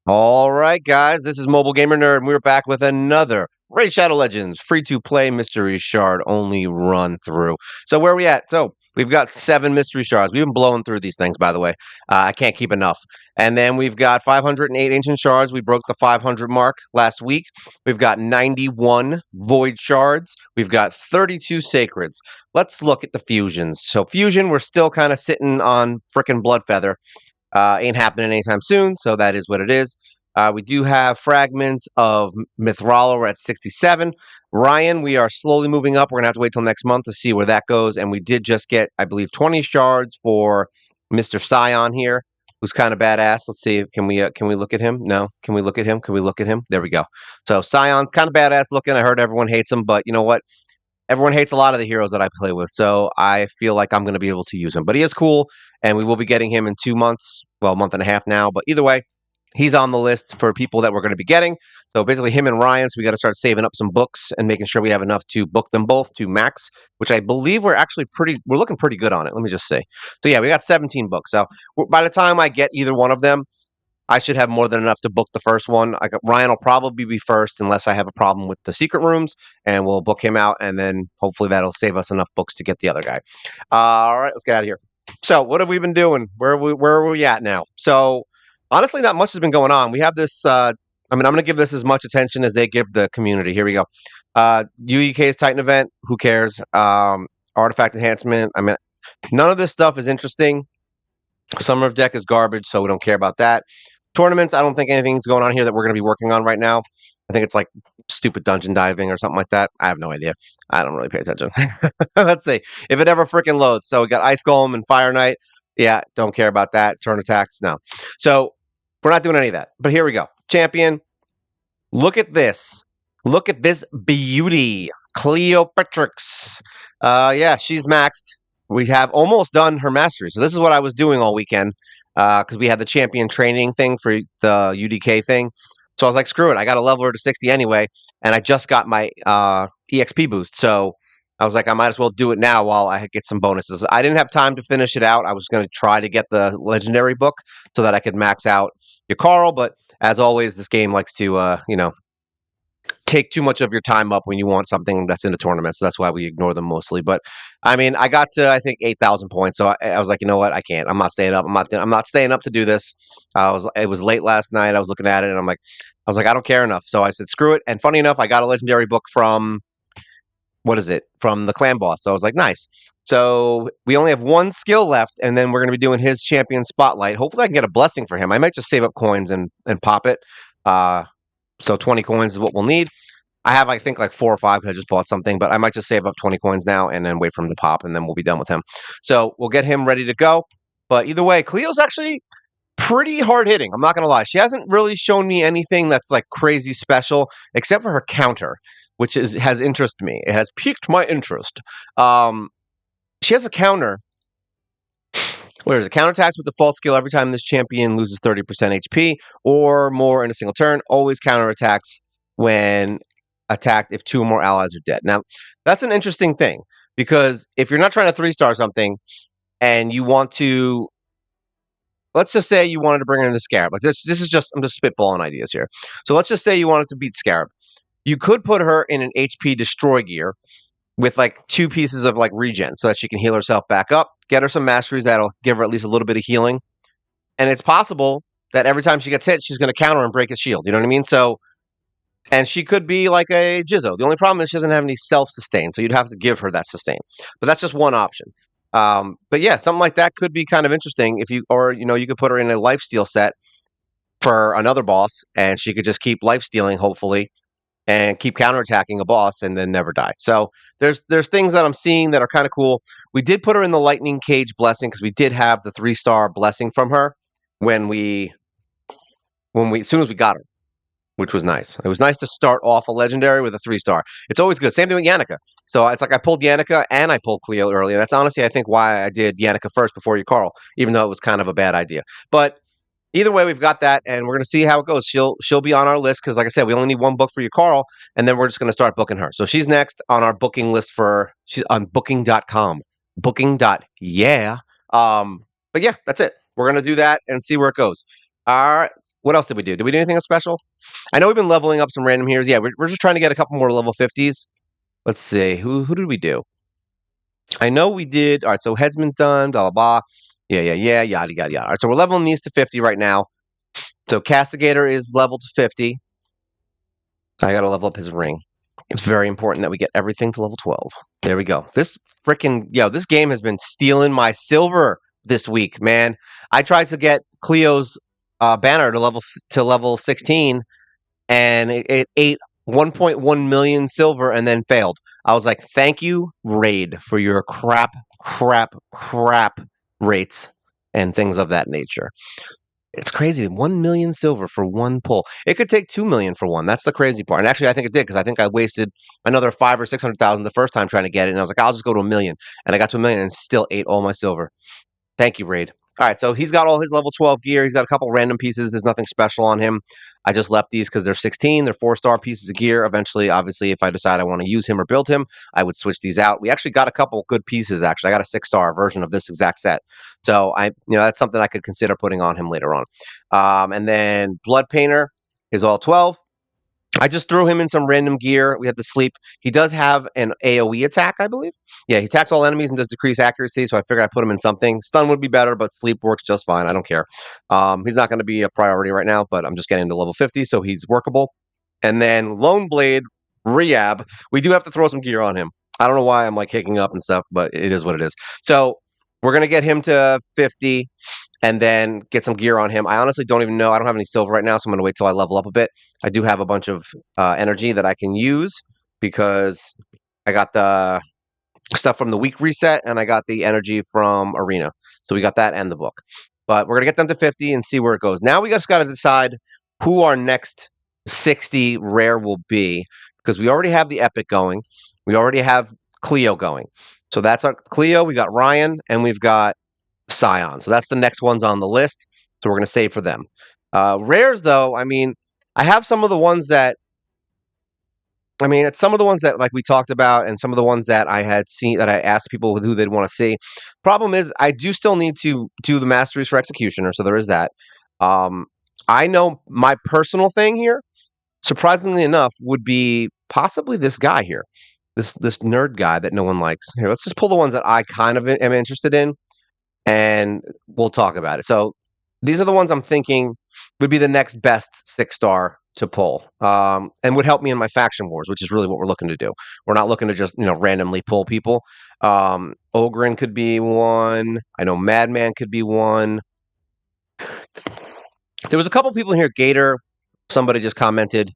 All right, guys, this is Mobilegamernerd, and we're back with another Raid Shadow Legends free-to-play mystery shard only run through. So where are we at? So we've got 7 mystery shards. We've been blowing through these things, by the way. I can't keep enough. And then we've got 508 ancient shards. We broke the 500 mark last week. We've got 91 void shards. We've got 32 sacreds. Let's look at the fusions. So fusion, we're still kind of sitting on frickin' Bloodfeather. Ain't happening anytime soon, so that is what it is. We do have fragments of Mithrala. We're at 67. Ryan, we are slowly moving up. We're gonna have to wait till next month to see where that goes. And we did just get, I believe, 20 shards for Mr. Scion here, who's kind of badass. Let's see. Can we look at him? No. Can we look at him? Can we look at him? There we go. So Scion's kind of badass looking. I heard everyone hates him, but you know what? Everyone hates a lot of the heroes that I play with, so I feel like I'm going to be able to use him. But he is cool, and we will be getting him in 2 months, well, a month and a half now. But either way, he's on the list for people that we're going to be getting. So basically, him and Ryan. So we got to start saving up some books and making sure we have enough to book them both to max, which I believe we're looking pretty good on it. Let me just say. So yeah, we got 17 books. So by the time I get either one of them, I should have more than enough to book the first one. Ryan will probably be first unless I have a problem with the secret rooms, and we'll book him out, and then hopefully that'll save us enough books to get the other guy. All right, let's get out of here. So, what have we been doing? Where are we at now? So, honestly, not much has been going on. We have this. I'm going to give this as much attention as they give the community. Here we go. UEK's Titan event. Who cares? Artifact enhancement. I mean, none of this stuff is interesting. Summer of Deck is garbage, so we don't care about that. Tournaments, I don't think anything's going on here that we're going to be working on right now. I think it's like stupid dungeon diving or something like that. I have no idea. I don't really pay attention. Let's see. If it ever freaking loads. So we got Ice Golem and Fire Knight. Yeah, don't care about that. Turn attacks, no. So we're not doing any of that. But here we go. Champion. Look at this. Look at this beauty. Cleopatrix. Yeah, she's maxed. We have almost done her mastery. So this is what I was doing all weekend because we had the champion training thing for the UDK thing. So I was like, screw it. I got to level her to 60 anyway. And I just got my EXP boost. So I was like, I might as well do it now while I get some bonuses. I didn't have time to finish it out. I was going to try to get the legendary book so that I could max out your Carl. But as always, this game likes to, take too much of your time up when you want something that's in the tournament. So that's why we ignore them mostly. But I mean, I got to I think 8,000 points. So I was like, you know what? I can't. I'm not staying up. I'm not staying up to do this. It was late last night. I was looking at it and I was like, I don't care enough. So I said, screw it. And funny enough, I got a legendary book from what is it? From the clan boss. So I was like, nice. So we only have one skill left, and then we're going to be doing his champion spotlight. Hopefully, I can get a blessing for him. I might just save up coins and pop it. So 20 coins is what we'll need. I have, I think, like 4 or 5 because I just bought something, but I might just save up 20 coins now and then wait for him to pop, and then we'll be done with him. So we'll get him ready to go. But either way, Cleo's actually pretty hard hitting. I'm not going to lie. She hasn't really shown me anything that's like crazy special, except for her counter, which has interested me. It has piqued my interest. She has a counter. Where is it? Counterattacks with default skill every time this champion loses 30% HP or more in a single turn. Always counterattacks when attacked if 2 or more allies are dead. Now, that's an interesting thing because if you're not trying to 3-star something and you want to, let's just say you wanted to bring in the Scarab. Like this is just, I'm just spitballing ideas here. So let's just say you wanted to beat Scarab. You could put her in an HP destroy gear with like 2 pieces of like regen so that she can heal herself back up, get her some masteries that'll give her at least a little bit of healing. And it's possible that every time she gets hit, she's going to counter and break a shield. You know what I mean? So, and she could be like a Jizzo. The only problem is she doesn't have any self-sustain, so you'd have to give her that sustain. But that's just one option. But yeah, something like that could be kind of interesting if you, or you could put her in a lifesteal set for another boss, and she could just keep lifestealing, hopefully, and keep counterattacking a boss and then never die. So there's things that I'm seeing that are kind of cool. We did put her in the lightning cage blessing because we did have the 3-star blessing from her when we as soon as we got her, which was nice. It was nice to start off a legendary with a 3-star. It's always good. Same thing with Yannicka. So it's like I pulled Yannicka and I pulled Cleo earlier. That's honestly, I think, why I did Yannicka first before you, Carl, even though it was kind of a bad idea. But either way, we've got that, and we're going to see how it goes. She'll be on our list because, like I said, we only need 1 book for you, Carl, and then we're just going to start booking her. So she's next on our booking list she's on booking.com. Booking.yeah. But yeah, that's it. We're going to do that and see where it goes. All right. what else did we do? Did we do anything special? I know we've been leveling up some random heroes. Yeah, we're just trying to get a couple more level 50s. Let's see. Who did we do? I know we did. All right, so Headsman's done, blah, blah, blah. Yeah, yada, yada, yada. All right, so we're leveling these to 50 right now. So Castigator is leveled to 50. I got to level up his ring. It's very important that we get everything to level 12. There we go. This game has been stealing my silver this week, man. I tried to get Cleo's banner to level 16, and it ate 1.1 million silver and then failed. I was like, thank you, Raid, for your crap rates and things of that nature. It's crazy. 1 million silver for one pull. It could take 2 million for one. That's the crazy part. And actually, I think it did because I think I wasted another 5 or 600,000 the first time trying to get it. And I was like, I'll just go to a million. And I got to a million and still ate all my silver. Thank you, Raid. All right, so he's got all his level 12 gear. He's got a couple random pieces. There's nothing special on him. I just left these because they're 16. They're 4-star pieces of gear. Eventually, obviously, if I decide I want to use him or build him, I would switch these out. We actually got a couple good pieces, actually. I got a 6-star version of this exact set. So that's something I could consider putting on him later on. And then Blood Painter is all 12. I just threw him in some random gear. We had to sleep. He does have an AoE attack, I believe. Yeah, he attacks all enemies and does decrease accuracy, so I figured I'd put him in something. Stun would be better, but sleep works just fine. I don't care. He's not going to be a priority right now, but I'm just getting to level 50, so he's workable. And then Lone Blade, Rehab. We do have to throw some gear on him. I don't know why I'm like kicking up and stuff, but it is what it is. So we're going to get him to 50 and then get some gear on him. I honestly don't even know. I don't have any silver right now, so I'm going to wait till I level up a bit. I do have a bunch of energy that I can use because I got the stuff from the week reset and I got the energy from Arena. So we got that and the book. But we're going to get them to 50 and see where it goes. Now we just got to decide who our next 60 rare will be because we already have the Epic going. We already have Cleo going. So that's our Cleo. We got Ryan and we've got Scion. So that's the next ones on the list. So we're going to save for them. Rares, though, I mean, I have some of the ones that, it's some of the ones that like we talked about and some of the ones that I had seen that I asked people who they'd want to see. Problem is, I do still need to do the masteries for Executioner. So there is that. I know my personal thing here, surprisingly enough, would be possibly this guy here. This nerd guy that no one likes. Here, let's just pull the ones that I kind of am interested in and we'll talk about it. So these are the ones I'm thinking would be the next best 6-star to pull, and would help me in my faction wars, which is really what we're looking to do. We're not looking to just randomly pull people. Ogren could be one. I know Madman could be one. There was a couple people here. Gator, somebody just commented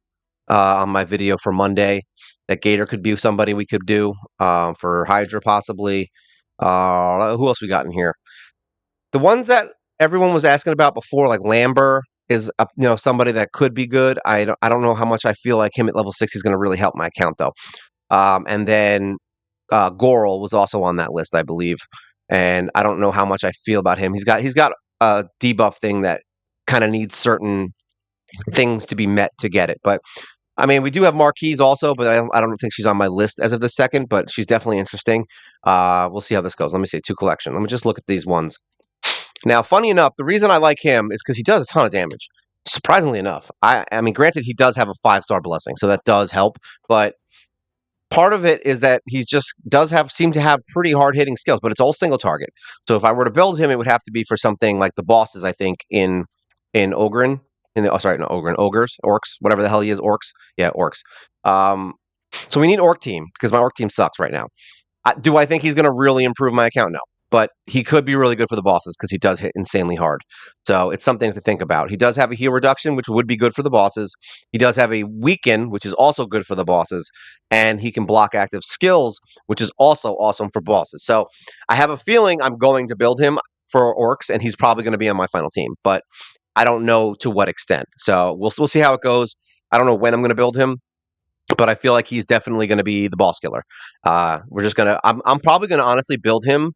on my video for Monday that Gator could be somebody we could do for Hydra possibly. Who else we got in here? The ones that everyone was asking about before, like Lamber, is somebody that could be good. I don't know how much I feel like him at level 6 is going to really help my account though. And then Goral was also on that list, I believe, and I don't know how much I feel about him. He's got a debuff thing that kind of needs certain things to be met to get it, but. I mean, we do have Marquise also, but I don't think she's on my list as of the second, but she's definitely interesting. We'll see how this goes. Let me see, 2 collection. Let me just look at these ones. Now, funny enough, the reason I like him is because he does a ton of damage. Surprisingly enough, I mean, granted, he does have a 5-star blessing, so that does help. But part of it is that he just seem to have pretty hard hitting skills, but it's all single target. So if I were to build him, it would have to be for something like the bosses. I think in Ogren, ogres, orcs, whatever the hell he is, orcs. Yeah, orcs. So we need orc team because my orc team sucks right now. Do I think he's going to really improve my account? No. But he could be really good for the bosses because he does hit insanely hard. So it's something to think about. He does have a heal reduction, which would be good for the bosses. He does have a weaken, which is also good for the bosses. And he can block active skills, which is also awesome for bosses. So I have a feeling I'm going to build him for orcs, and he's probably going to be on my final team. But I don't know to what extent. So we'll see how it goes. I don't know when I'm going to build him. But I feel like he's definitely going to be the boss killer. We're just gonna. I'm probably going to honestly build him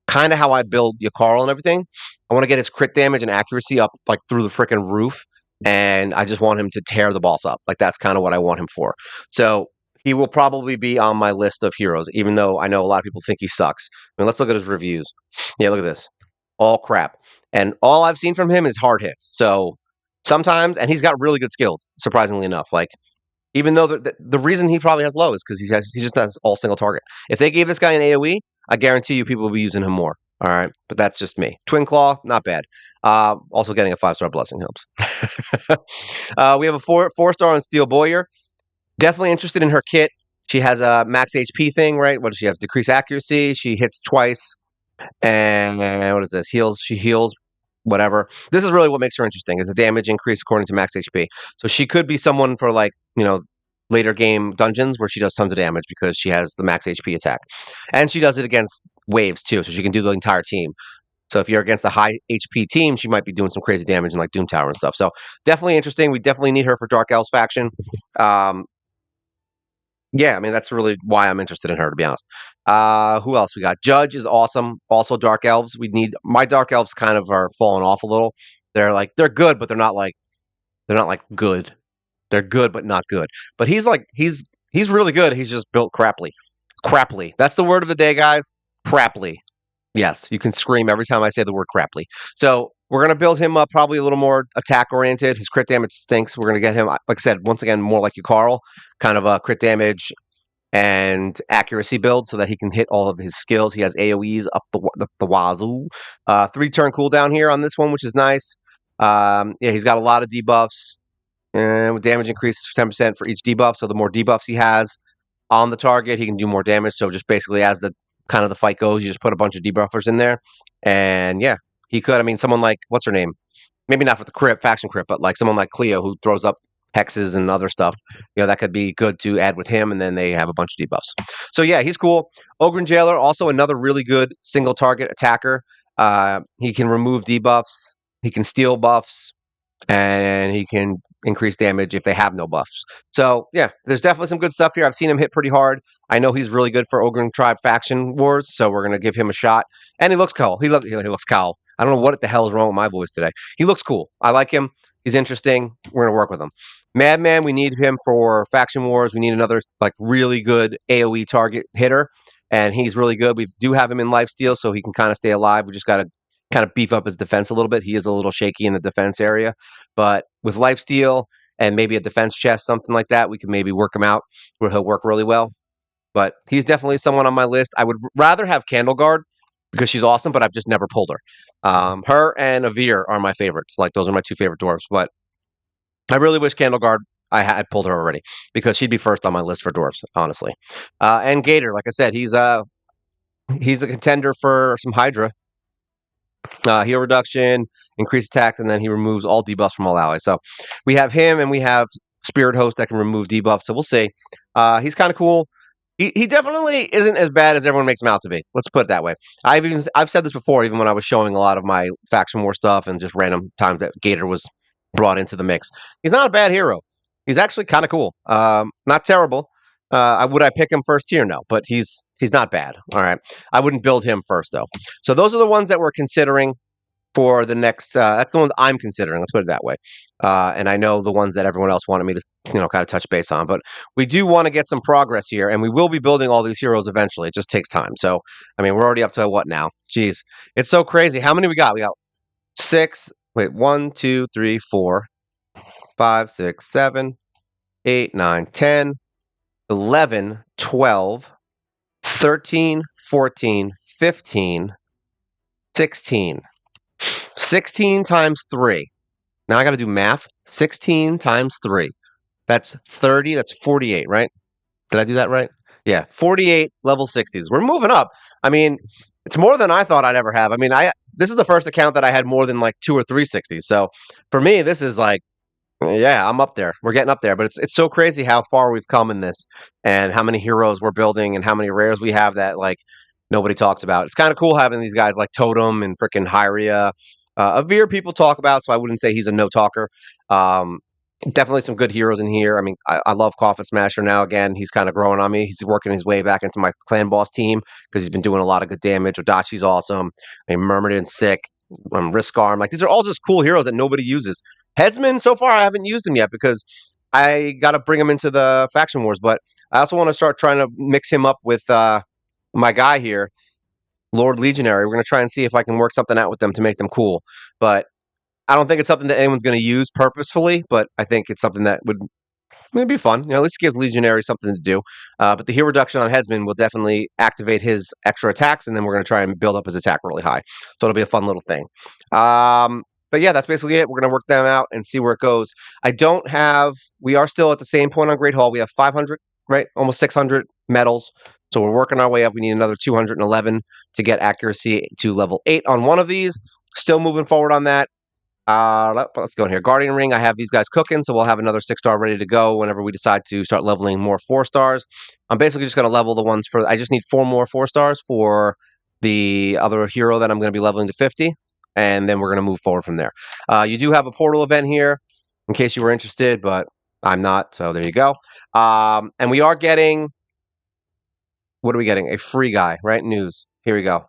kind of how I build Yakarl and everything. I want to get his crit damage and accuracy up like through the freaking roof, and I just want him to tear the boss up. Like that's kind of what I want him for. So he will probably be on my list of heroes, even though I know a lot of people think he sucks. I mean, let's look at his reviews. Yeah, look at this. all crap. And all I've seen from him is hard hits. So sometimes, and he's got really good skills, surprisingly enough. Like, even though the reason he probably has low is because he just has all single target. If they gave this guy an AoE, I guarantee you people will be using him more. All right, but that's just me. Twin Claw, not bad. Also getting a 5-star blessing helps. We have a four star on Steel Boyer. Definitely interested in her kit. She has a max HP thing, right? What does she have? Decreased accuracy. She hits twice. And what is this? Heals. She heals. Whatever. This is really what makes her interesting. Is the damage increase according to max HP. So she could be someone for like later game dungeons where she does tons of damage because she has the max HP attack, and she does it against waves too. So she can do the entire team. So if you're against a high HP team, she might be doing some crazy damage in like Doom Tower and stuff. So definitely interesting. We definitely need her for Dark Elves faction. Um, yeah, I mean that's really why I'm interested in her, to be honest. Who else we got? Judge is awesome. Also Dark Elves. We need my Dark Elves kind of are falling off a little. They're good, but they're not like good. They're good, but not good. But he's really good. He's just built crapply. Crapply. That's the word of the day, guys. Crapply. Yes, you can scream every time I say the word crapply. So we're gonna build him up probably a little more attack oriented. His crit damage stinks. We're gonna get him, like I said, once again, more like you, Carl, kind of a crit damage and accuracy build so that he can hit all of his skills. He has AoEs up the wazoo. 3-turn cooldown here on this one, which is nice. Yeah, he's got a lot of debuffs and with damage increases 10% for each debuff. So the more debuffs he has on the target, he can do more damage. So just basically as the kind of the fight goes, you just put a bunch of debuffers in there, and yeah, he could. I mean, someone like what's her name? Maybe not for the crypt faction crypt, but like someone like Cleo who throws up hexes and other stuff. That could be good to add with him, and then they have a bunch of debuffs. So yeah, he's cool. Ogren Jailer, also another really good single target attacker. He can remove debuffs. He can steal buffs and he can increase damage if they have no buffs. So yeah, there's definitely some good stuff here. I've seen him hit pretty hard. I know he's really good for Ogre Tribe faction wars, so we're gonna give him a shot. And he looks cool. He looks cool. I don't know what the hell is wrong with my voice today. He looks cool. I like him. He's interesting. We're gonna work with him. Madman, we need him for faction wars. We need another like really good AOE target hitter, and he's really good. We do have him in lifesteal, so he can kind of stay alive. We just gotta kind of beef up his defense a little bit. He is a little shaky in the defense area, but with lifesteal and maybe a defense chest, something like that, we can maybe work him out where he'll work really well. But he's definitely someone on my list. I would rather have Candleguard because she's awesome, but I've just never pulled her. Her and Avir are my favorites. Like those are my two favorite dwarves. But I really wish Candleguard I had pulled her already because she'd be first on my list for dwarves, honestly. And Gator, like I said, he's a contender for some Hydra. Heal reduction, increased attack, and then he removes all debuffs from all allies. So we have him and we have Spirit Host that can remove debuffs. So we'll see. He's kind of cool. He definitely isn't as bad as everyone makes him out to be. Let's put it that way. I've said this before, even when I was showing a lot of my faction war stuff and just random times that Gator was brought into the mix. He's not a bad hero. He's actually kind of cool. Not terrible. Would I pick him first tier? No, but he's not bad. All right. I wouldn't build him first though. So those are the ones that we're considering for the next. That's the ones I'm considering. Let's put it that way. And I know the ones that everyone else wanted me to, kind of touch base on. But we do want to get some progress here, and we will be building all these heroes eventually. It just takes time. So I mean, we're already up to what now? Jeez, it's so crazy. How many we got? We got 6. Wait, 1, 2, 3, 4, 5, 6, 7, 8, 9, 10, 11, 12, 13, 14, 15, 16. 16 times 3. Now I got to do math. 16 times 3. That's 30. That's 48, right? Did I do that right? Yeah, 48 level 60s. We're moving up. I mean, it's more than I thought I'd ever have. I mean, this is the first account that I had more than like 2 or 3 60s. So for me, this is like, yeah, I'm up there. We're getting up there. But it's so crazy how far we've come in this and how many heroes we're building and how many rares we have that like nobody talks about. It's kind of cool having these guys like Totem and freaking Hyria. Avir people talk about, so I wouldn't say he's a no talker. Definitely some good heroes in here. I mean, I love Coffin Smasher now again. He's kind of growing on me. He's working his way back into my clan boss team because he's been doing a lot of good damage. Odachi's awesome. I mean, Myrmidon's sick. Risk Arm. Like, these are all just cool heroes that nobody uses. Headsman, so far, I haven't used him yet because I got to bring him into the faction wars. But I also want to start trying to mix him up with my guy here. Lord Legionary. We're going to try and see if I can work something out with them to make them cool. But I don't think it's something that anyone's going to use purposefully, but I think it's something that would it'd be fun. At least it gives Legionary something to do. But the heal reduction on Headsman will definitely activate his extra attacks, and then we're going to try and build up his attack really high. So it'll be a fun little thing. But yeah, that's basically it. We're going to work them out and see where it goes. I don't have. We are still at the same point on Great Hall. We have 500, right? Almost 600 medals. So we're working our way up. We need another 211 to get accuracy to level 8 on one of these. Still moving forward on that. Let's go in here. Guardian Ring, I have these guys cooking, so we'll have another 6-star ready to go whenever we decide to start leveling more 4-stars. I'm basically just going to level the ones for, I just need 4 more 4-stars for the other hero that I'm going to be leveling to 50, and then we're going to move forward from there. You do have a portal event here, in case you were interested, but I'm not, so there you go. And we are getting, what are we getting? A free guy, right? News. Here we go.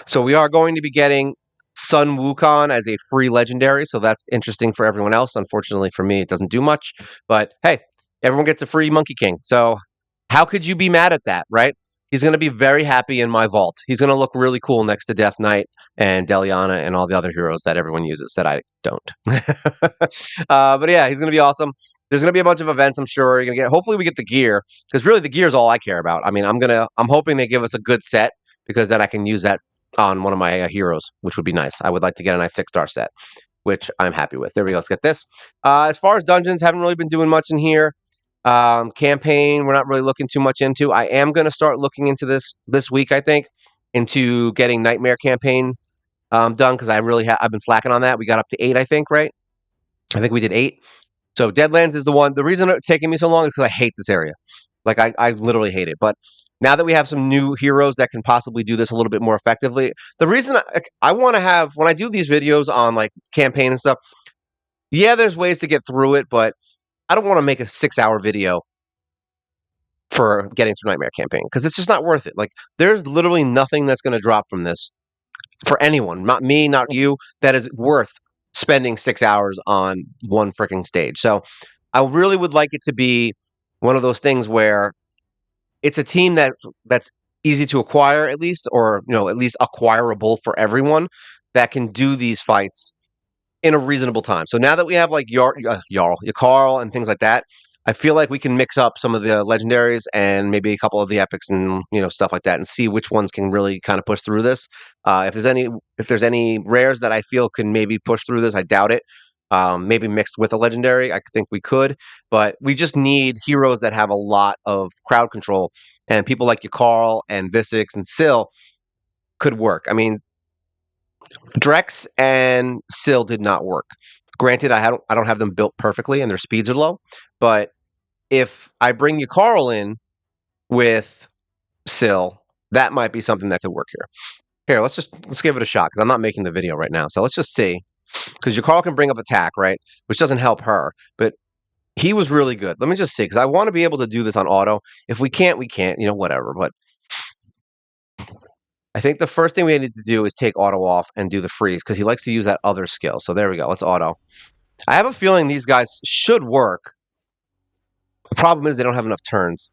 So we are going to be getting Sun Wukong as a free legendary, so that's interesting for everyone else. Unfortunately for me, it doesn't do much. But hey, everyone gets a free Monkey King. So how could you be mad at that, right? He's going to be very happy in my vault. He's going to look really cool next to Death Knight and Deliana and all the other heroes that everyone uses that I don't. But yeah, he's going to be awesome. There's going to be a bunch of events, I'm sure. You're going to get. Hopefully, we get the gear because really the gear is all I care about. I mean, I'm hoping they give us a good set because then I can use that on one of my heroes, which would be nice. I would like to get a nice 6-star set, which I'm happy with. There we go. Let's get this. As far as dungeons, haven't really been doing much in here. Campaign, we're not really looking too much into. I am going to start looking into this week, I think, into getting Nightmare campaign done because I've been slacking on that. We got up to 8, I think, right? I think we did 8. So Deadlands is the one. The reason it's taking me so long is because I hate this area. Like I literally hate it. But now that we have some new heroes that can possibly do this a little bit more effectively, the reason I want to have when I do these videos on like campaign and stuff, yeah, there's ways to get through it, but I don't want to make a 6-hour video for getting through Nightmare campaign because it's just not worth it. Like there's literally nothing that's going to drop from this for anyone, not me, not you, that is worth spending 6 hours on one freaking stage. So I really would like it to be one of those things where it's a team that's easy to acquire at least, or at least acquirable for everyone that can do these fights in a reasonable time. So now that we have like Jarl, Carl, and things like that, I feel like we can mix up some of the legendaries and maybe a couple of the epics and stuff like that, and see which ones can really kind of push through this. If there's any rares that I feel can maybe push through this, I doubt it. Maybe mixed with a legendary, I think we could, but we just need heroes that have a lot of crowd control, and people like Carl and Visix and Syl could work. I mean, Drex and Syl did not work. Granted, I don't have them built perfectly and their speeds are low, but if I bring Carl in with Syl, that might be something that could work here. Here, let's give it a shot because I'm not making the video right now. So let's just see. Because Carl can bring up attack, right? Which doesn't help her, but he was really good. Let me just see, because I want to be able to do this on auto. If we can't, we can't, whatever. But I think the first thing we need to do is take auto off and do the freeze because he likes to use that other skill. So there we go. Let's auto. I have a feeling these guys should work. The problem is they don't have enough turns.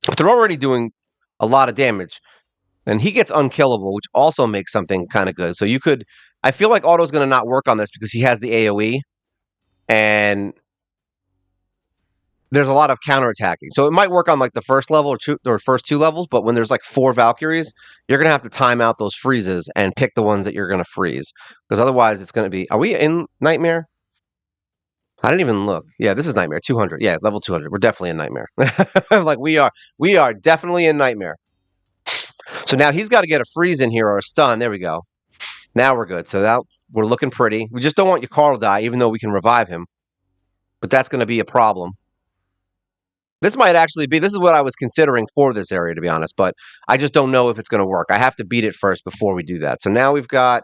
If they're already doing a lot of damage, then he gets unkillable, which also makes something kind of good. So you could, I feel like auto's going to not work on this because he has the AoE and there's a lot of counterattacking. So it might work on like the first level or first 2 levels, but when there's like 4 Valkyries, you're going to have to time out those freezes and pick the ones that you're going to freeze. Because otherwise it's going to be, are we in Nightmare? I didn't even look. Yeah, this is Nightmare 200. Yeah, level 200. We're definitely in Nightmare. Like we are definitely in Nightmare. So now he's got to get a freeze in here or a stun. There we go. Now we're good. So now we're looking pretty. We just don't want Carl to die, even though we can revive him. But that's going to be a problem. This might actually be, this is what I was considering for this area, to be honest, but I just don't know if it's going to work. I have to beat it first before we do that. So now we've got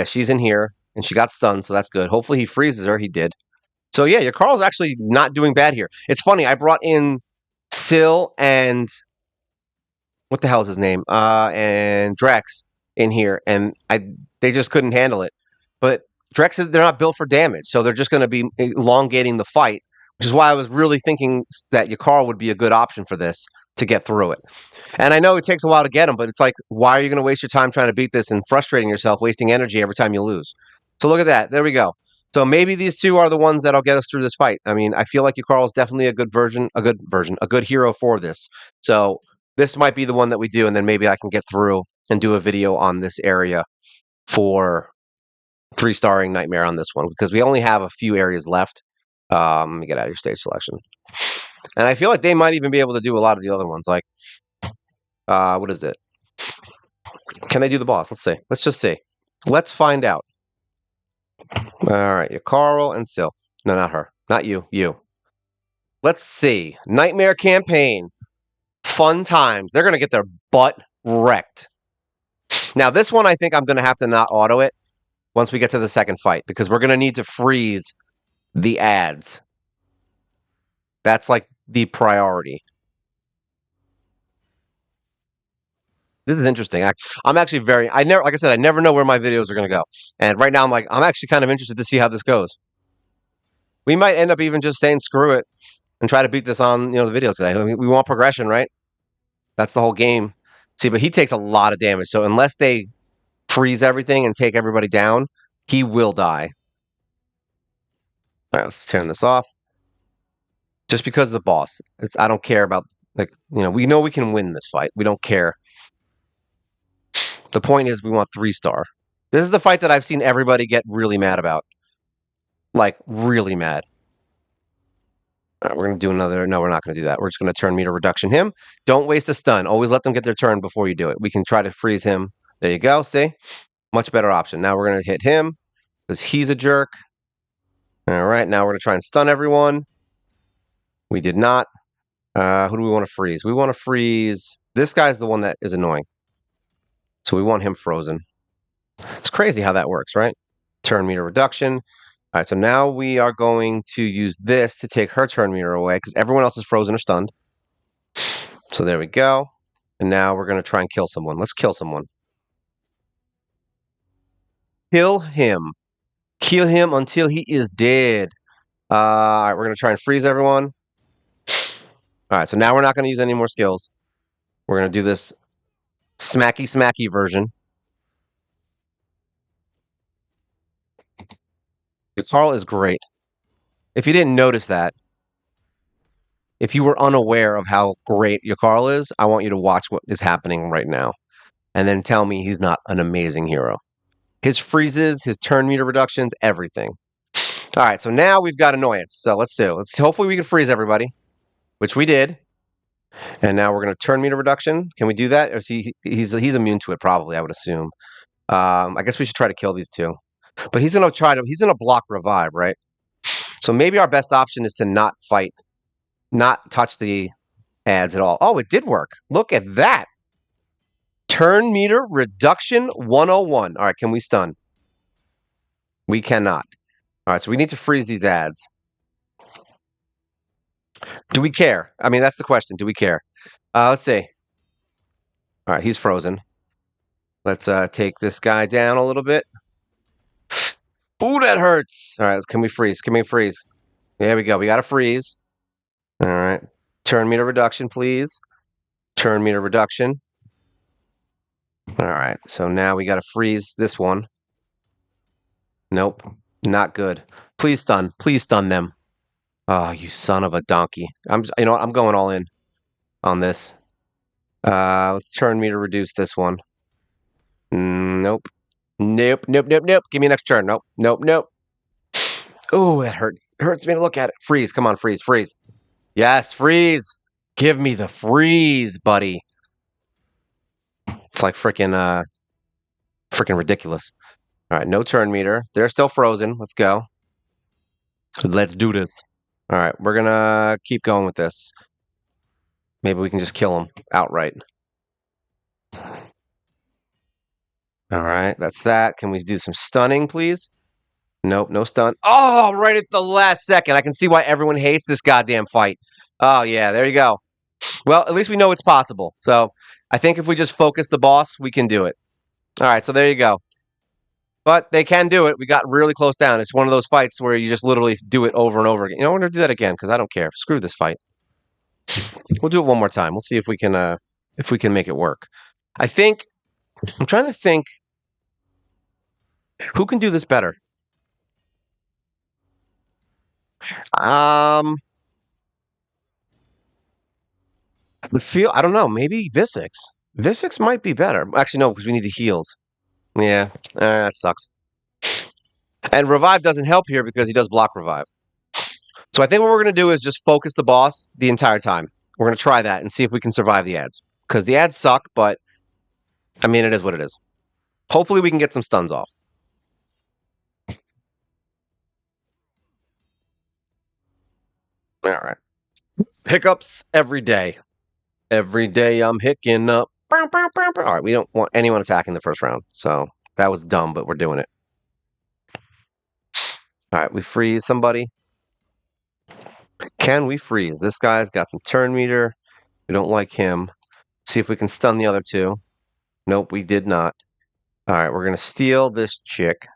she's in here, and she got stunned, so that's good. Hopefully he freezes her. He did. So yeah, your Carl's actually not doing bad here. It's funny, I brought in Syl and, what the hell is his name? And Drex in here, and they just couldn't handle it. But Drex they're not built for damage, so they're just going to be elongating the fight, which is why I was really thinking that Yakar would be a good option for this. to get through it. And I know it takes a while to get them, but it's like, why are you going to waste your time trying to beat this and frustrating yourself, wasting energy every time you lose? So look at that. There we go. So maybe these two are the ones that'll get us through this fight. I mean, I feel like Yukarl is definitely a good hero for this. So this might be the one that we do, and then maybe I can get through and do a video on this area for 3-starring Nightmare on this one, because we only have a few areas left. Let me get out of your stage selection. And I feel like they might even be able to do a lot of the other ones. Like, what is it? Can they do the boss? Let's see. Let's just see. Let's find out. All right, you Carl and Sil. No, not her. Not you. You. Let's see. Nightmare campaign. Fun times. They're gonna get their butt wrecked. Now, this one I think I'm gonna have to not auto it once we get to the second fight, because we're gonna need to freeze the ads. That's like the priority. This is interesting. I'm actually like I said, I never know where my videos are going to go. And right now I'm actually kind of interested to see how this goes. We might end up even just saying screw it and try to beat this on, the video today. We want progression, right? That's the whole game. See, but he takes a lot of damage. So unless they freeze everything and take everybody down, he will die. All right, let's turn this off. Just because of the boss. I don't care about, we know we can win this fight. We don't care. The point is we want 3-star. This is the fight that I've seen everybody get really mad about. Like, really mad. All right, we're going to do another. No, we're not going to do that. We're just going to turn meter reduction him. Don't waste a stun. Always let them get their turn before you do it. We can try to freeze him. There you go. See? Much better option. Now we're going to hit him because he's a jerk. All right, now we're going to try and stun everyone. We did not. Who do we want to freeze? We want to freeze. This guy's the one that is annoying. So we want him frozen. It's crazy how that works, right? Turn meter reduction. All right, so now we are going to use this to take her turn meter away because everyone else is frozen or stunned. So there we go. And now we're going to try and kill someone. Let's kill someone. Kill him. Kill him until he is dead. All right, we're going to try and freeze everyone. All right, so now we're not going to use any more skills. We're going to do this smacky version. Carl is great. If you didn't notice that, if you were unaware of how great Yukarl is, I want you to watch what is happening right now. And then tell me he's not an amazing hero. His freezes, his turn meter reductions, everything. All right, so now we've got annoyance. So let's do. Hopefully we can freeze everybody, which we did. And now we're going to turn meter reduction. Can we do that? Or is he's immune to it? Probably, I would assume. I guess we should try to kill these two. But he's going to block revive, right? So maybe our best option is to not fight, not touch the ads at all. Oh, it did work. Look at that. Turn meter reduction 101. All right, can we stun? We cannot. All right, so we need to freeze these ads. Do we care? I mean, that's the question. Do we care? Let's see. All right, he's frozen. Let's take this guy down a little bit. Ooh, that hurts. All right, can we freeze? Can we freeze? There we go. We got to freeze. All right. Turn meter reduction, please. Turn meter reduction. All right, so now we got to freeze this one. Nope, not good. Please stun. Please stun them. Oh, you son of a donkey. I'm going all in on this. Let's turn meter reduce this one. Nope. Nope. Give me an extra turn. Nope. Oh, it hurts. It hurts me to look at it. Freeze. Come on, freeze. Yes, freeze. Give me the freeze, buddy. It's like freaking ridiculous. All right, no turn meter. They're still frozen. Let's go. Let's do this. All right, we're gonna keep going with this. Maybe we can just kill him outright. All right, that's that. Can we do some stunning, please? Nope, no stun. Oh, right at the last second. I can see why everyone hates this goddamn fight. Oh, yeah, there you go. Well, at least we know it's possible. So I think if we just focus the boss, we can do it. All right, so there you go. But they can do it. We got really close down. It's one of those fights where you just literally do it over and over again. You know, we're going to do that again because I don't care. Screw this fight. We'll do it one more time. We'll see if we can make it work. I think I'm trying to think who can do this better. I I don't know. Maybe Visix. Visix might be better. Actually, no, because we need the heals. Yeah, that sucks. And revive doesn't help here because he does block revive. So I think what we're going to do is just focus the boss the entire time. We're going to try that and see if we can survive the ads. Because the ads suck, but I mean, it is what it is. Hopefully we can get some stuns off. All right. Hiccups every day. Every day I'm hicking up. All right, we don't want anyone attacking the first round. So that was dumb, but we're doing it. All right, we freeze somebody. Can we freeze? This guy's got some turn meter. We don't like him. See if we can stun the other two. Nope, we did not. All right, we're going to steal this chick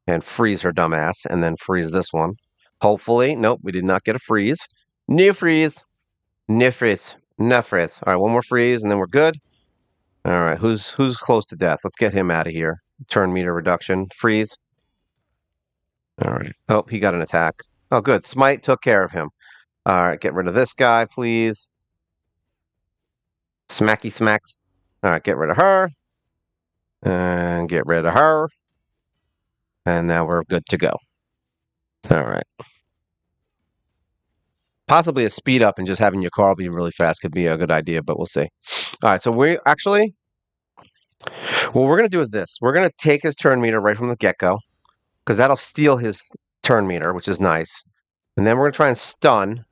and freeze her dumbass and then freeze this one. Hopefully. Nope, we did not get a freeze. New freeze. No freeze. No freeze. All right, one more freeze and then we're good. All right, who's close to death? Let's get him out of here. Turn meter reduction. Freeze. All right. Oh, he got an attack. Oh, good. Smite took care of him. All right, get rid of this guy, please. Smacky smacks. All right, get rid of her. And get rid of her. And now we're good to go. All right. Possibly a speed up and just having your car be really fast could be a good idea, but we'll see. All right, so we actually, what we're going to do is this. We're going to take his turn meter right from the get-go, because that'll steal his turn meter, which is nice. And then we're going to try and stun.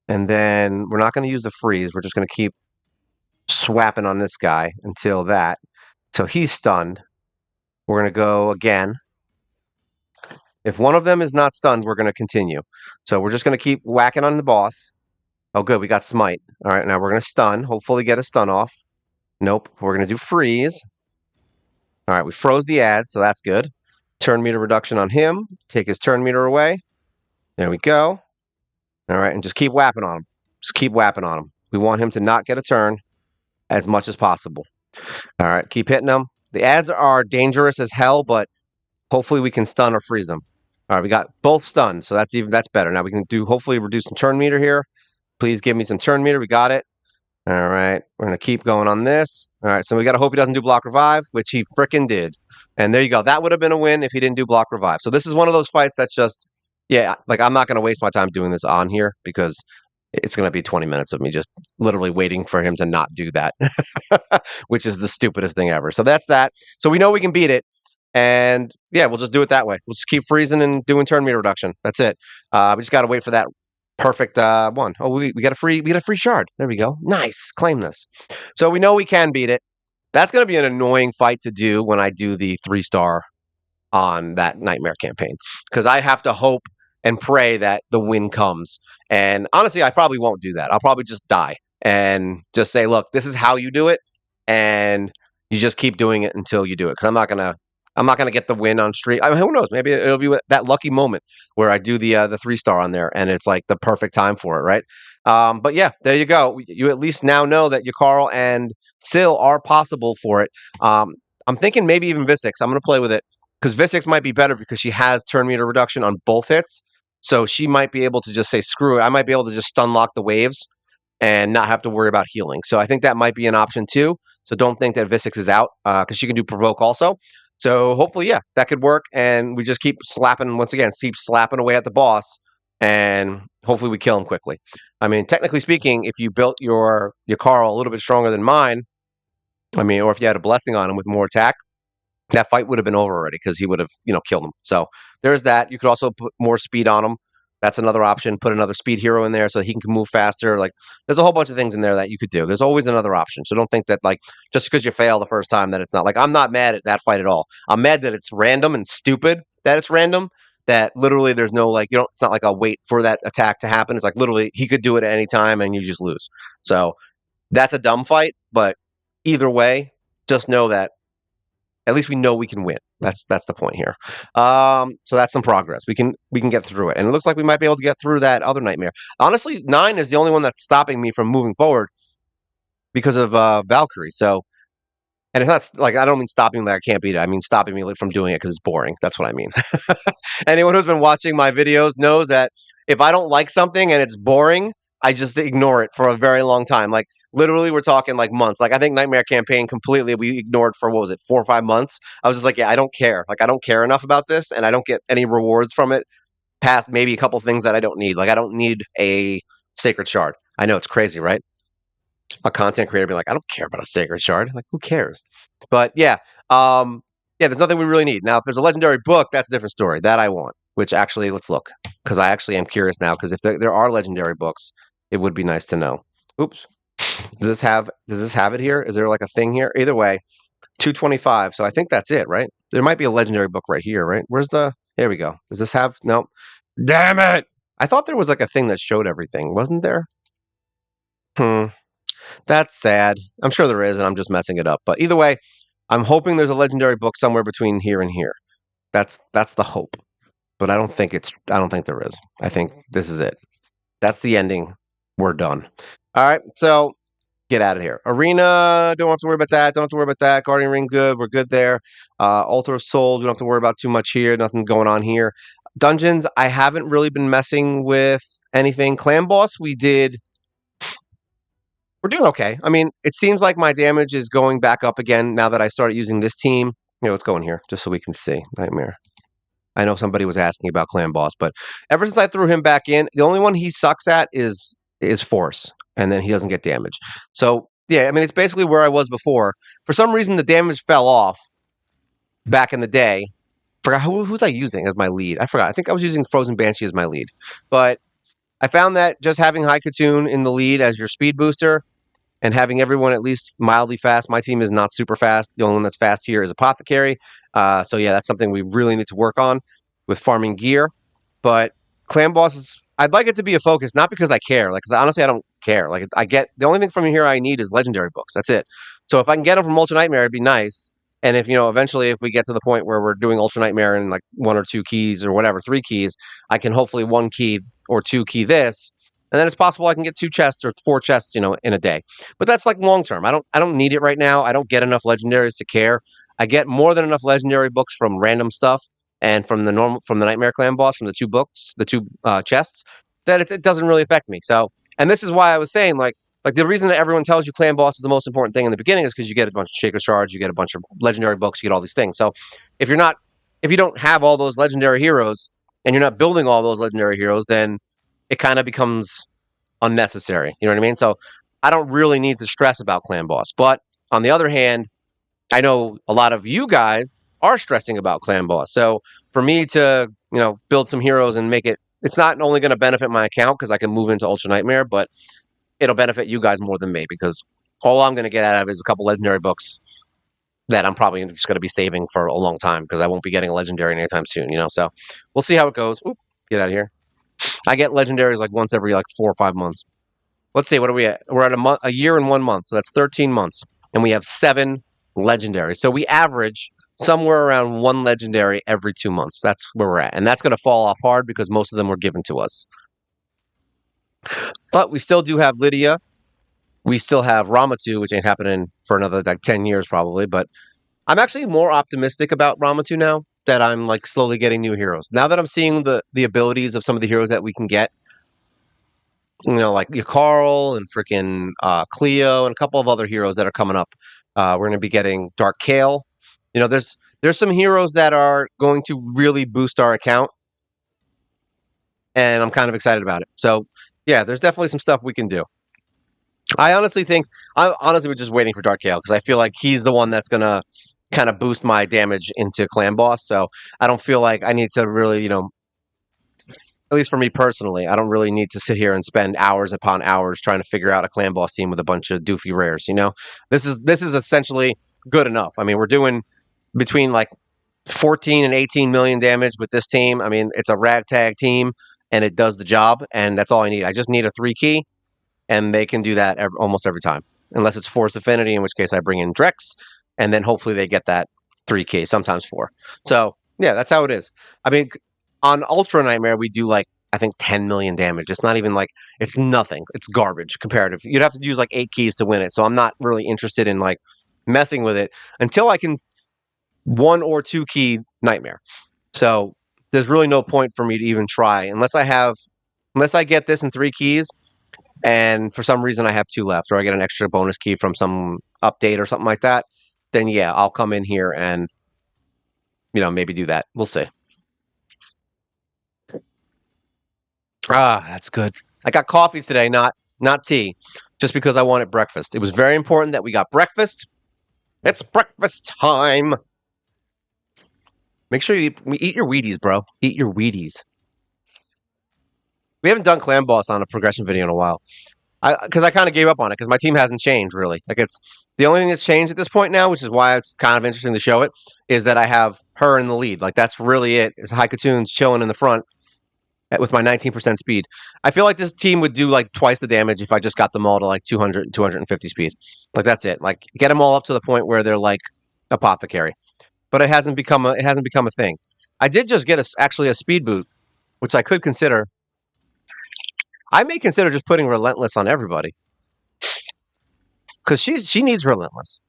And then we're not going to use the freeze. We're just going to keep swapping on this guy until that. So he's stunned. We're going to go again. If one of them is not stunned, we're going to continue. So we're just going to keep whacking on the boss. Oh, good. We got smite. All right, now we're going to stun. Hopefully get a stun off. Nope. We're going to do freeze. All right, we froze the ad, so that's good. Turn meter reduction on him. Take his turn meter away. There we go. All right, and just keep whapping on him. Just keep whapping on him. We want him to not get a turn as much as possible. All right, keep hitting them. The ads are dangerous as hell, but hopefully we can stun or freeze them. All right, we got both stunned, so that's better. Now we can hopefully reduce some turn meter here. Please give me some turn meter. We got it. All right, we're going to keep going on this. All right, so we got to hope he doesn't do block revive, which he fricking did. And there you go. That would have been a win if he didn't do block revive. So this is one of those fights that's just, yeah, like I'm not going to waste my time doing this on here because it's going to be 20 minutes of me just literally waiting for him to not do that, which is the stupidest thing ever. So that's that. So we know we can beat it. And yeah, we'll just do it that way. We'll just keep freezing and doing turn meter reduction. That's it. We just got to wait for that perfect one. Oh, we got a free shard. There we go. Nice. Claim this. So we know we can beat it. That's going to be an annoying fight to do when I do the 3-star on that nightmare campaign because I have to hope and pray that the win comes. And honestly, I probably won't do that. I'll probably just die and just say, look, this is how you do it. And you just keep doing it until you do it. Because I'm not gonna get the win on stream. I mean, who knows? Maybe it'll be that lucky moment where I do the 3-star on there, and it's like the perfect time for it, right? But yeah, there you go. You at least now know that your Carl and Sil are possible for it. I'm thinking maybe even Visix. I'm gonna play with it because Visix might be better because she has turn meter reduction on both hits, so she might be able to just say screw it. I might be able to just stun lock the waves and not have to worry about healing. So I think that might be an option too. So don't think that Visix is out because she can do provoke also. So hopefully, yeah, that could work. And we just keep slapping once again, keep slapping away at the boss, and hopefully we kill him quickly. I mean, technically speaking, if you built your Carl a little bit stronger than mine, I mean, or if you had a blessing on him with more attack, that fight would have been over already because he would have, killed him. So there's that. You could also put more speed on him. That's another option. Put another speed hero in there so he can move faster. Like, there's a whole bunch of things in there that you could do. There's always another option. So don't think that, like, just because you fail the first time that it's not. Like, I'm not mad at that fight at all. I'm mad that it's random and stupid that it's random. That literally there's no, like, it's not like I'll wait for that attack to happen. It's like literally he could do it at any time and you just lose. So that's a dumb fight. But either way, just know that At least we know we can win. That's the point here. So that's some progress. We can get through it, and it looks like we might be able to get through that other nightmare. Honestly, 9 is the only one that's stopping me from moving forward because of Valkyrie. So, and it's not like I don't mean stopping that I can't beat it. I mean stopping me from doing it because it's boring. That's what I mean. Anyone who's been watching my videos knows that if I don't like something and it's boring, I just ignore it for a very long time. Like literally, we're talking like months. Like I think Nightmare Campaign completely we ignored for what was it, 4 or 5 months. I was just like, yeah, I don't care. Like I don't care enough about this, and I don't get any rewards from it past maybe a couple things that I don't need. Like I don't need a sacred shard. I know it's crazy, right? A content creator be like, I don't care about a sacred shard. Like, who cares? But yeah, there's nothing we really need. Now, if there's a legendary book, that's a different story. That I want. Which actually, let's look because I actually am curious now. Because if there are legendary books, it would be nice to know. Oops. Does this have it here? Is there like a thing here? Either way, 225. So I think that's it, right? There might be a legendary book right here, right? Where's the? Here we go. Does this have? Nope. Damn it! I thought there was like a thing that showed everything, wasn't there? Hmm. That's sad. I'm sure there is, and I'm just messing it up. But either way, I'm hoping there's a legendary book somewhere between here and here. That's the hope. But I don't think there is. I think this is it. That's the ending. We're done. All right. So get out of here. Arena, don't have to worry about that. Don't have to worry about that. Guardian Ring, good. We're good there. Altar of Souls, we don't have to worry about too much here. Nothing going on here. Dungeons, I haven't really been messing with anything. Clan Boss, we're doing okay. I mean, it seems like my damage is going back up again now that I started using this team. Let's go in here just so we can see. Nightmare. I know somebody was asking about Clan Boss, but ever since I threw him back in, the only one he sucks at is Force, and then he doesn't get damage. So yeah, I mean it's basically where I was before. For some reason, the damage fell off back in the day. Forgot who's I using as my lead. I forgot. I think I was using Frozen Banshee as my lead, but I found that just having High Katoon in the lead as your speed booster and having everyone at least mildly fast. My team is not super fast. The only one that's fast here is Apothecary. So yeah, that's something we really need to work on with farming gear. But clan bosses, I'd like it to be a focus, not because I care. Like, 'cause honestly, I don't care. Like, I get the only thing from here I need is legendary books. That's it. So if I can get them from Ultra Nightmare, it'd be nice. And if eventually, if we get to the point where we're doing Ultra Nightmare in like 1 or 2 keys or whatever, 3 keys, I can hopefully 1 key or 2 key this, and then it's possible I can get 2 chests or 4 chests, in a day. But that's like long term. I don't need it right now. I don't get enough legendaries to care. I get more than enough legendary books from random stuff and from the Nightmare Clan boss from the 2 books, the 2 chests, that it doesn't really affect me. So, and this is why I was saying like the reason that everyone tells you clan boss is the most important thing in the beginning is because you get a bunch of shaker shards, you get a bunch of legendary books, you get all these things. So if you don't have all those legendary heroes and you're not building all those legendary heroes, then it kind of becomes unnecessary. You know what I mean? So I don't really need to stress about clan boss. But on the other hand, I know a lot of you guys are stressing about clan boss. So for me to, build some heroes and make it's not only going to benefit my account because I can move into Ultra Nightmare, but it'll benefit you guys more than me because all I'm going to get out of is a couple legendary books that I'm probably just going to be saving for a long time because I won't be getting a legendary anytime soon, So we'll see how it goes. Oop, get out of here. I get legendaries like once every like 4 or 5 months. Let's see, what are we at? We're at a year and 1 month, so that's 13 months, and we have 7 legendaries. So we average somewhere around 1 legendary every 2 months. That's where we're at, and that's going to fall off hard because most of them were given to us. But we still do have Lydia. We still have Ramatu, which ain't happening for another like 10 years probably. But I'm actually more optimistic about Ramatu now that I'm like slowly getting new heroes. Now that I'm seeing the abilities of some of the heroes that we can get, like Carl and freaking Cleo and a couple of other heroes that are coming up. We're going to be getting Dark Kale. There's some heroes that are going to really boost our account, and I'm kind of excited about it. So yeah, there's definitely some stuff we can do. I honestly think I honestly was just waiting for Dark Kale because I feel like he's the one that's gonna kind of boost my damage into Clan Boss. So I don't feel like I need to really, at least for me personally, I don't really need to sit here and spend hours upon hours trying to figure out a clan boss team with a bunch of doofy rares. This is essentially good enough. I mean, we're doing between like 14 and 18 million damage with this team. I mean, it's a ragtag team and it does the job, and that's all I need. I just need a 3 key, and they can do that almost every time, unless it's Force Affinity, in which case I bring in Drex, and then hopefully they get that 3 keys, sometimes 4. So yeah, that's how it is. I mean, on Ultra Nightmare, we do like I think 10 million damage. It's not even like it's nothing. It's garbage comparative. You'd have to use like 8 keys to win it. So I'm not really interested in like messing with it until I can 1 or 2 key Nightmare. So there's really no point for me to even try unless I get this in 3 keys and for some reason I have 2 left or I get an extra bonus key from some update or something like that. Then yeah, I'll come in here and maybe do that. We'll see. Ah, that's good. I got coffee today, not tea, just because I wanted breakfast. It was very important that we got breakfast. It's breakfast time. Make sure you eat your Wheaties, bro. Eat your Wheaties. We haven't done Clan Boss on a progression video in a while. Because I kind of gave up on it because my team hasn't changed really. Like it's the only thing that's changed at this point now, which is why it's kind of interesting to show it, is that I have her in the lead. Like that's really it. It's Haikatoon's chilling in the front with my 19% speed. I feel like this team would do like twice the damage if I just got them all to like 200, 250 speed. Like that's it. Like get them all up to the point where they're like apothecary. But it hasn't become a thing. I did just get actually a speed boot, which I could consider. I may consider just putting relentless on everybody because she needs relentless.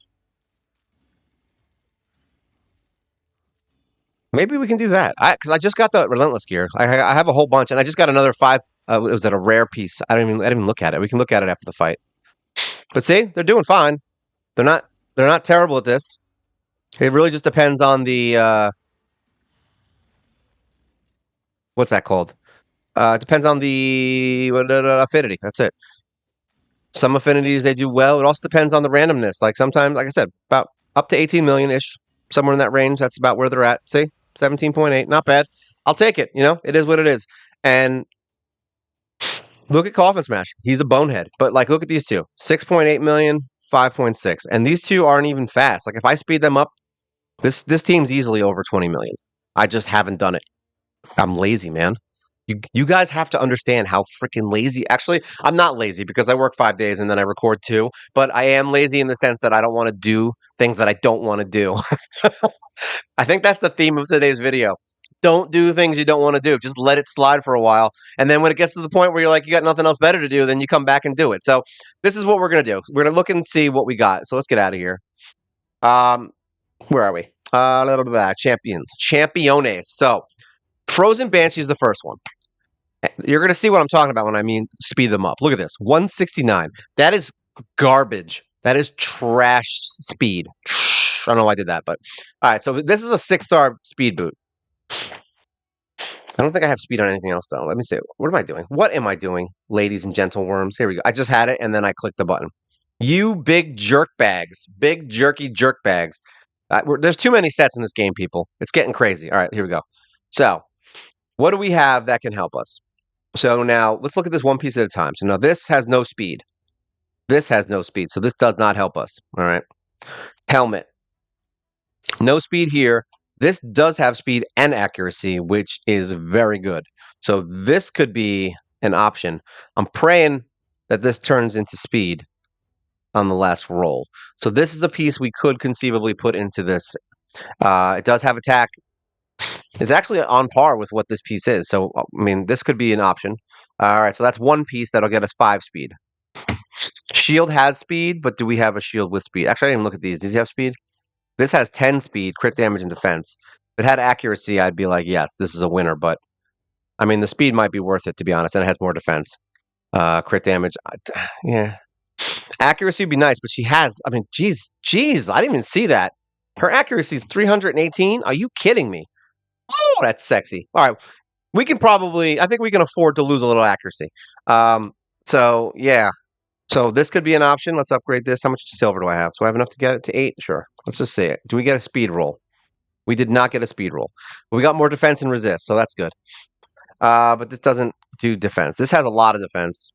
Maybe we can do that. Because I just got the relentless gear. I have a whole bunch, and I just got another 5. Was that a rare piece? I didn't even look at it. We can look at it after the fight. But see, they're doing fine. They're not they're not terrible at this. It really just depends on the what's that called? It depends on the affinity. That's it. Some affinities they do well. It also depends on the randomness. Like sometimes, like I said, about up to 18 million ish, somewhere in that range. That's about where they're at. See, 17.8, not bad. I'll take it. It is what it is. And look at Coffin Smash. He's a bonehead. But like, look at these two: 6.8 million, 5.6, and these two aren't even fast. Like if I speed them up, this team's easily over 20 million. I just haven't done it. I'm lazy, man. You guys have to understand how freaking lazy. Actually, I'm not lazy because I work 5 days and then I record 2. But I am lazy in the sense that I don't want to do things that I don't want to do. I think that's the theme of today's video. Don't do things you don't want to do. Just let it slide for a while, and then when it gets to the point where you're like you got nothing else better to do, then you come back and do it. So this is what we're gonna do. We're gonna look and see what we got. So let's get out of here. Um, where are we? Champions, championes. So Frozen Banshee is the first one. You're going to see what I'm talking about when I mean speed them up. Look at this 169. That is garbage. That is trash speed. I don't know why I did that, but all right. So this is a 6-star speed boot. I don't think I have speed on anything else, though. Let me see. What am I doing? What am I doing, ladies and gentle worms? Here we go. I just had it, and then I clicked the button. You big jerk bags. Big jerky jerk bags. There's too many sets in this game, people. It's getting crazy. All right, here we go. So what do we have that can help us? So now let's look at this one piece at a time. So now this has no speed. This has no speed. So this does not help us. All right. Helmet. No speed here. This does have speed and accuracy, which is very good. So this could be an option. I'm praying that this turns into speed on the last roll. So this is a piece we could conceivably put into this. It does have attack. It's actually on par with what this piece is. So, I mean, this could be an option. All right, so that's one piece that'll get us 5 speed. Shield has speed, but do we have a shield with speed? Actually, I didn't even look at these. Does he have speed? This has 10 speed, crit damage, and defense. If it had accuracy, I'd be like, yes, this is a winner. But, I mean, the speed might be worth it, to be honest, and it has more defense. Crit damage, yeah. Accuracy would be nice, but she has, I mean, geez, I didn't even see that. Her accuracy is 318? Are you kidding me? Oh, that's sexy. All right. I think we can afford to lose a little accuracy. So yeah. So this could be an option. Let's upgrade this. How much silver do I have? So I have enough to get it to 8? Sure. Let's just say it. Do we get a speed roll? We did not get a speed roll. We got more defense and resist, so that's good. But this doesn't do defense. This has a lot of defense.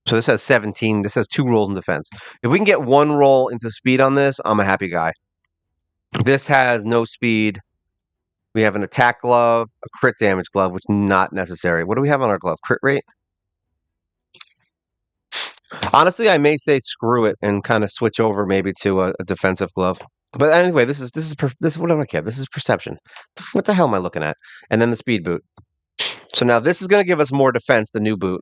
So this has 17. This has 2 rolls in defense. If we can get 1 roll into speed on this, I'm a happy guy. This has no speed. We have an attack glove, a crit damage glove, which is not necessary. What do we have on our glove? Crit rate? Honestly, I may say screw it and kind of switch over maybe to a defensive glove. But anyway, this is what do I care? This is perception. What the hell am I looking at? And then the speed boot. So now this is going to give us more defense, the new boot,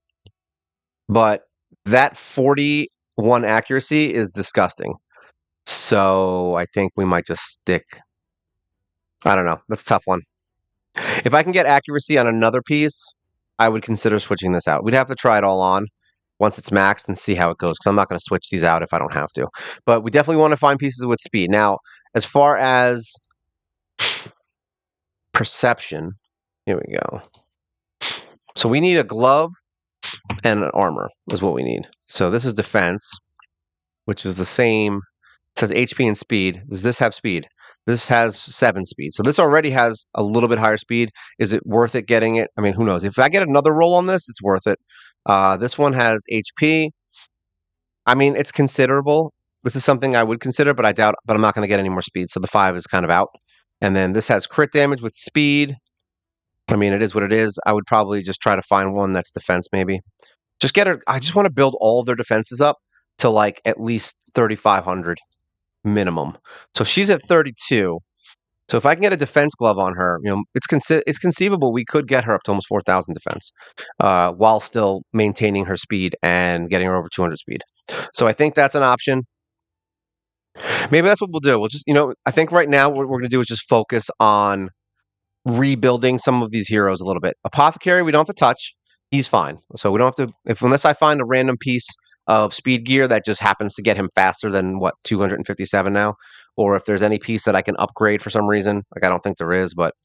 but that 41 accuracy is disgusting. So I think we might just stick. I don't know. That's a tough one. If I can get accuracy on another piece, I would consider switching this out. We'd have to try it all on once it's maxed and see how it goes, because I'm not going to switch these out if I don't have to. But we definitely want to find pieces with speed. Now, as far as perception, here we go. So we need a glove and an armor is what we need. So this is defense, which is the same. It says HP and speed. Does this have speed? This has 7 speed. So this already has a little bit higher speed. Is it worth it getting it? I mean, who knows? If I get another roll on this, it's worth it. This one has HP. I mean, it's considerable. This is something I would consider, but I doubt, but I'm not going to get any more speed. So the 5 is kind of out. And then this has crit damage with speed. I mean, it is what it is. I would probably just try to find one that's defense, maybe. Just get her. I just want to build all of their defenses up to like at least 3,500 minimum. So she's at 32. So if I can get a defense glove on her, it's conceivable we could get her up to almost 4,000 defense, while still maintaining her speed and getting her over 200 speed. So I think that's an option. Maybe that's what we'll do. We'll just, I think right now what we're going to do is just focus on rebuilding some of these heroes a little bit. Apothecary, we don't have to touch. He's fine. So we don't have to, unless I find a random piece of speed gear that just happens to get him faster than 257 now, or if there's any piece that I can upgrade for some reason. Like, I don't think there is, but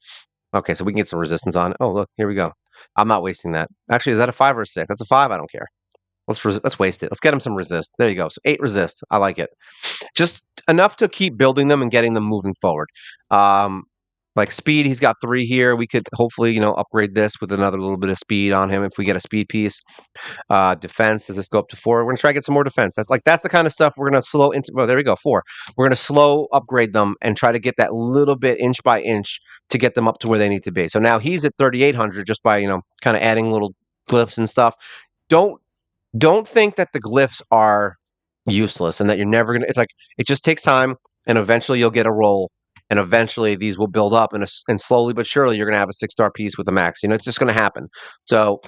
okay, so we can get some resistance on it. Oh, look, here we go. I'm not wasting that. Actually, is that a 5 or a 6? That's a 5. I don't care. Let's waste it. Let's get him some resist. There you go. So 8 resist. I like it. Just enough to keep building them and getting them moving forward. Like speed, he's got 3 here. We could hopefully, upgrade this with another little bit of speed on him if we get a speed piece. Defense, does this go up to 4? We're gonna try to get some more defense. That's the kind of stuff we're gonna slow into. Well, there we go, 4. We're gonna slow upgrade them and try to get that little bit inch by inch to get them up to where they need to be. So now he's at 3,800 just by kind of adding little glyphs and stuff. Don't think that the glyphs are useless and that you're never gonna. It's like it just takes time, and eventually you'll get a roll, and eventually these will build up, and slowly but surely you're gonna have a 6-star piece with a max. It's just gonna happen. So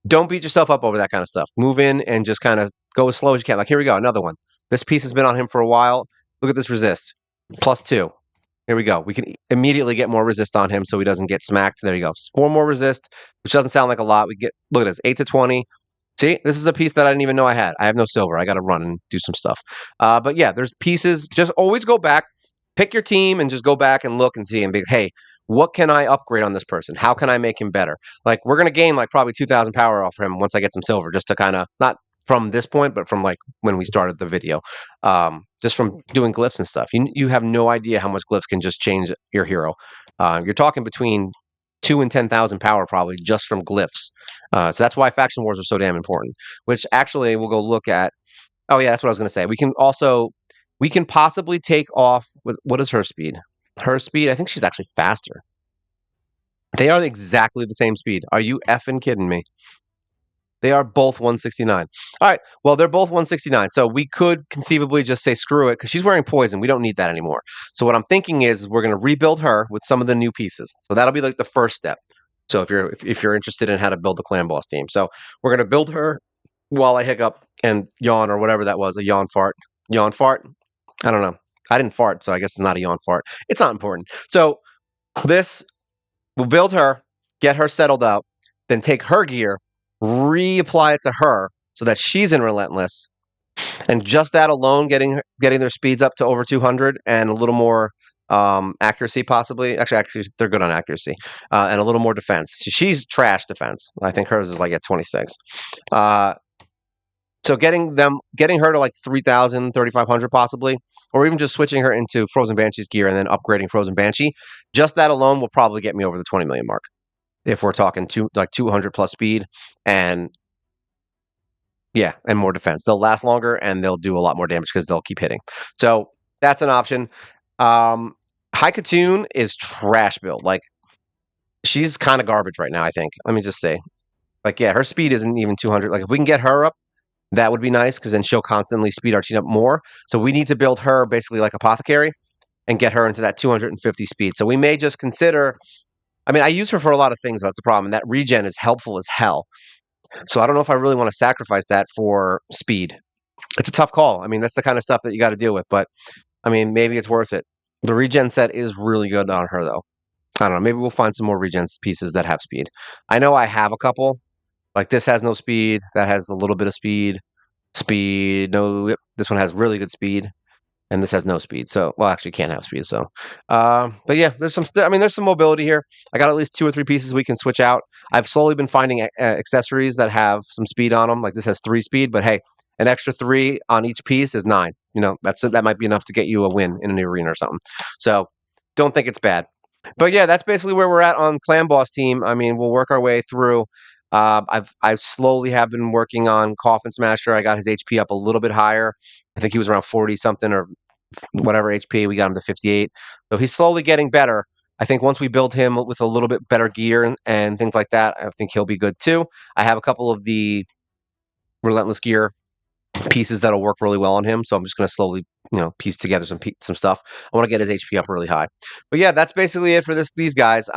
don't beat yourself up over that kind of stuff. Move in and just kind of go as slow as you can. Like, here we go, another one. This piece has been on him for a while. Look at this resist, +2. Here we go. We can immediately get more resist on him so he doesn't get smacked. There you go. 4 more resist, which doesn't sound like a lot. Look at this, 8 to 20. See, this is a piece that I didn't even know I had. I have no silver. I got to run and do some stuff. But yeah, there's pieces. Just always go back, pick your team, and just go back and look and see and be, hey, what can I upgrade on this person? How can I make him better? Like, we're gonna gain like probably 2,000 power off him once I get some silver, just to kind of not from this point, but from like when we started the video, just from doing glyphs and stuff. You have no idea how much glyphs can just change your hero. You're talking between 2 and 10,000 power probably just from glyphs. So that's why faction wars are so damn important. Which actually we'll go look at. Oh yeah, that's what I was going to say. We can possibly take off. What is her speed? Her speed, I think she's actually faster. They are exactly the same speed. Are you effing kidding me? They are both 169. All right. Well, they're both 169. So we could conceivably just say screw it because she's wearing poison. We don't need that anymore. So what I'm thinking is we're going to rebuild her with some of the new pieces. So that'll be like the first step. So if you're interested in how to build a clan boss team, so we're going to build her while I hiccup and yawn or whatever that was, a yawn fart. Yawn fart. I don't know. I didn't fart, so I guess it's not a yawn fart. It's not important. So this we'll build her, get her settled out, then take her gear, reapply it to her so that she's in Relentless. And just that alone, getting their speeds up to over 200 and a little more accuracy, possibly. Actually, they're good on accuracy and a little more defense. She's trash defense. I think hers is like at 26. So getting her to like 3,000, 3,500 possibly, or even just switching her into Frozen Banshee's gear and then upgrading Frozen Banshee, just that alone will probably get me over the 20 million mark. If we're talking 200 plus speed and and more defense. They'll last longer and they'll do a lot more damage because they'll keep hitting. So that's an option. High Katoon is trash build. Like, she's kind of garbage right now, I think. Let me just say. Like, yeah, her speed isn't even 200. Like, if we can get her up, that would be nice because then she'll constantly speed our team up more. So we need to build her basically like Apothecary and get her into that 250 speed. So we may just consider. I mean, I use her for a lot of things. That's the problem. And that regen is helpful as hell. So I don't know if I really want to sacrifice that for speed. It's a tough call. I mean, that's the kind of stuff that you got to deal with. But I mean, maybe it's worth it. The regen set is really good on her, though. I don't know. Maybe we'll find some more regen pieces that have speed. I know I have a couple. Like this has no speed. That has a little bit of speed. Speed. No, yep, this one has really good speed, and this has no speed. So, well, actually, can't have speed. So, but yeah, there's some. I mean, there's some mobility here. I got at least 2 or 3 pieces we can switch out. I've slowly been finding accessories that have some speed on them. Like this has 3 speed, but hey, an extra 3 on each piece is 9. You know, that might be enough to get you a win in an arena or something. So, don't think it's bad. But yeah, that's basically where we're at on Clan Boss team. I mean, we'll work our way through. I've slowly have been working on Coffin Smasher. I got his HP up a little bit higher. I think he was around 40 something or whatever HP. We got him to 58. So he's slowly getting better. I think once we build him with a little bit better gear and things like that, I think he'll be good too. I have a couple of the Relentless gear pieces that'll work really well on him. So I'm just going to slowly, piece together some stuff. I want to get his HP up really high. But yeah, that's basically it for these guys.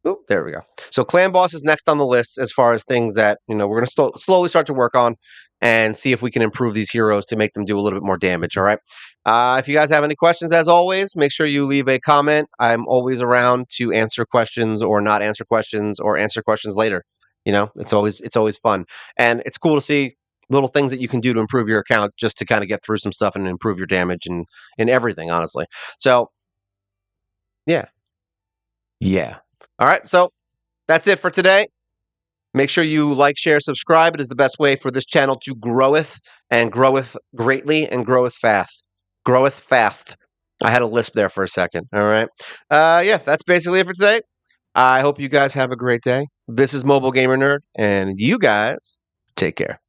Oh, there we go. So Clan Boss is next on the list as far as things that, we're going to slowly start to work on and see if we can improve these heroes to make them do a little bit more damage, all right? If you guys have any questions, as always, make sure you leave a comment. I'm always around to answer questions or not answer questions or answer questions later. It's always fun. And it's cool to see little things that you can do to improve your account just to kind of get through some stuff and improve your damage and everything, honestly. So, yeah. Yeah. All right. So that's it for today. Make sure you like, share, subscribe. It is the best way for this channel to groweth and groweth greatly and groweth fast. Groweth fast. I had a lisp there for a second. All right. Yeah, that's basically it for today. I hope you guys have a great day. This is Mobile Gamer Nerd, and you guys take care.